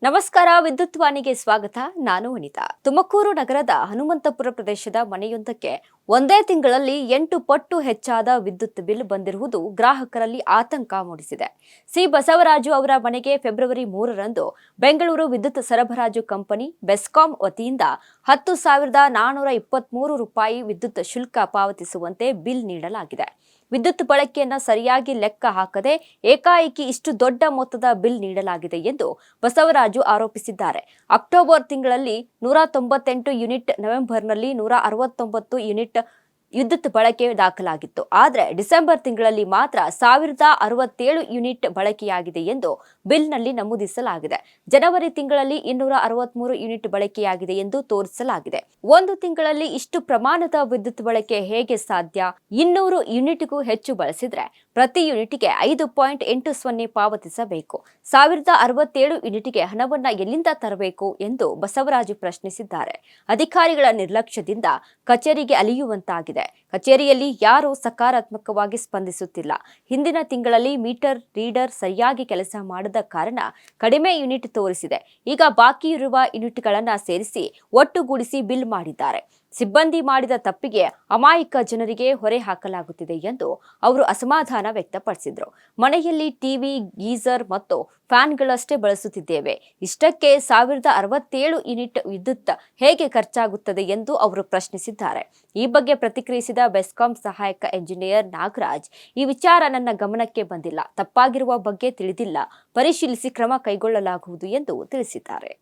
ನಮಸ್ಕಾರ, ವಿದ್ಯುತ್ ವಾಣಿಗೆ ಸ್ವಾಗತ. ನಾನು ವನಿತಾ. ತುಮಕೂರು ನಗರದ ಹನುಮಂತಪುರ ಪ್ರದೇಶದ ಮನೆಯೊಂದಕ್ಕೆ ಒಂದೇ ತಿಂಗಳಲ್ಲಿ 8 ಪಟ್ಟು ಹೆಚ್ಚಾದ ವಿದ್ಯುತ್ ಬಿಲ್ ಬಂದಿರುವುದು ಗ್ರಾಹಕರಲ್ಲಿ ಆತಂಕ ಮೂಡಿಸಿದೆ. ಸಿ ಬಸವರಾಜು ಅವರ ಮನೆಗೆ ಫೆಬ್ರವರಿ 3ರಂದು ಬೆಂಗಳೂರು ವಿದ್ಯುತ್ ಸರಬರಾಜು ಕಂಪನಿ ಬೆಸ್ಕಾಂ ವತಿಯಿಂದ 10,423 ರೂಪಾಯಿ ವಿದ್ಯುತ್ ಶುಲ್ಕ ಪಾವತಿಸುವಂತೆ ಬಿಲ್ ನೀಡಲಾಗಿದೆ. ವಿದ್ಯುತ್ ಬಳಕೆಯನ್ನು ಸರಿಯಾಗಿ ಲೆಕ್ಕ ಹಾಕದೆ ಏಕಾಏಕಿ ಇಷ್ಟು ದೊಡ್ಡ ಮೊತ್ತದ ಬಿಲ್ ನೀಡಲಾಗಿದೆ ಎಂದು ಬಸವರಾಜು ಆರೋಪಿಸಿದ್ದಾರೆ. ಅಕ್ಟೋಬರ್ ತಿಂಗಳಲ್ಲಿ 198 ಯೂನಿಟ್, ನವೆಂಬರ್ನಲ್ಲಿ 169 ಯೂನಿಟ್ ವಿದ್ಯುತ್ ಬಳಕೆ ದಾಖಲಾಗಿತ್ತು. ಆದರೆ ಡಿಸೆಂಬರ್ ತಿಂಗಳಲ್ಲಿ ಮಾತ್ರ 1067 ಯೂನಿಟ್ ಬಳಕೆಯಾಗಿದೆ ಎಂದು ಬಿಲ್ನಲ್ಲಿ ನಮೂದಿಸಲಾಗಿದೆ. ಜನವರಿ ತಿಂಗಳಲ್ಲಿ 263 ಯೂನಿಟ್ ಬಳಕೆಯಾಗಿದೆ ಎಂದು ತೋರಿಸಲಾಗಿದೆ. ಒಂದು ತಿಂಗಳಲ್ಲಿ ಇಷ್ಟು ಪ್ರಮಾಣದ ವಿದ್ಯುತ್ ಬಳಕೆ ಹೇಗೆ ಸಾಧ್ಯ? 200 ಯೂನಿಟ್ಗೂ ಹೆಚ್ಚು ಬಳಸಿದ್ರೆ ಪ್ರತಿ ಯೂನಿಟ್ಗೆ 5.80 ಪಾವತಿಸಬೇಕು. 1067 ಯೂನಿಟ್ಗೆ ಹಣವನ್ನ ಎಲ್ಲಿಂದ ತರಬೇಕು ಎಂದು ಬಸವರಾಜು ಪ್ರಶ್ನಿಸಿದ್ದಾರೆ. ಅಧಿಕಾರಿಗಳ ನಿರ್ಲಕ್ಷ್ಯದಿಂದ ಕಚೇರಿಗೆ ಅಲಿಯುವಂತಾಗಿದೆ. ಕಚೇರಿಯಲ್ಲಿ ಯಾರೂ ಸಕಾರಾತ್ಮಕವಾಗಿ ಸ್ಪಂದಿಸುತ್ತಿಲ್ಲ. ಹಿಂದಿನ ತಿಂಗಳಲ್ಲಿ ಮೀಟರ್ ರೀಡರ್ ಸರಿಯಾಗಿ ಕೆಲಸ ಮಾಡದ ಕಾರಣ ಕಡಿಮೆ ಯೂನಿಟ್ ತೋರಿಸಿದೆ. ಈಗ ಬಾಕಿ ಇರುವ ಯೂನಿಟ್ಗಳನ್ನು ಸೇರಿಸಿ ಒಟ್ಟುಗೂಡಿಸಿ ಬಿಲ್ ಮಾಡಿದ್ದಾರೆ. ಸಿಬ್ಬಂದಿ ಮಾಡಿದ ತಪ್ಪಿಗೆ ಅಮಾಯಕ ಜನರಿಗೆ ಹೊರೆ ಹಾಕಲಾಗುತ್ತಿದೆ ಎಂದು ಅವರು ಅಸಮಾಧಾನ ವ್ಯಕ್ತಪಡಿಸಿದರು. ಮನೆಯಲ್ಲಿ ಟಿವಿ, ಗೀಸರ್ ಮತ್ತು ಫ್ಯಾನ್ಗಳಷ್ಟೇ ಬಳಸುತ್ತಿದ್ದೇವೆ. ಇಷ್ಟಕ್ಕೆ 1067 ಯೂನಿಟ್ ವಿದ್ಯುತ್ ಹೇಗೆ ಖರ್ಚಾಗುತ್ತದೆ ಎಂದು ಅವರು ಪ್ರಶ್ನಿಸಿದ್ದಾರೆ. ಈ ಬಗ್ಗೆ ಪ್ರತಿಕ್ರಿಯಿಸಿದ ಬೆಸ್ಕಾಂ ಸಹಾಯಕ ಎಂಜಿನಿಯರ್ ನಾಗರಾಜ್, ಈ ವಿಚಾರ ನನ್ನ ಗಮನಕ್ಕೆ ಬಂದಿಲ್ಲ. ತಪ್ಪಾಗಿರುವ ಬಗ್ಗೆ ತಿಳಿದಿಲ್ಲ. ಪರಿಶೀಲಿಸಿ ಕ್ರಮ ಕೈಗೊಳ್ಳಲಾಗುವುದು ಎಂದು ತಿಳಿಸಿದ್ದಾರೆ.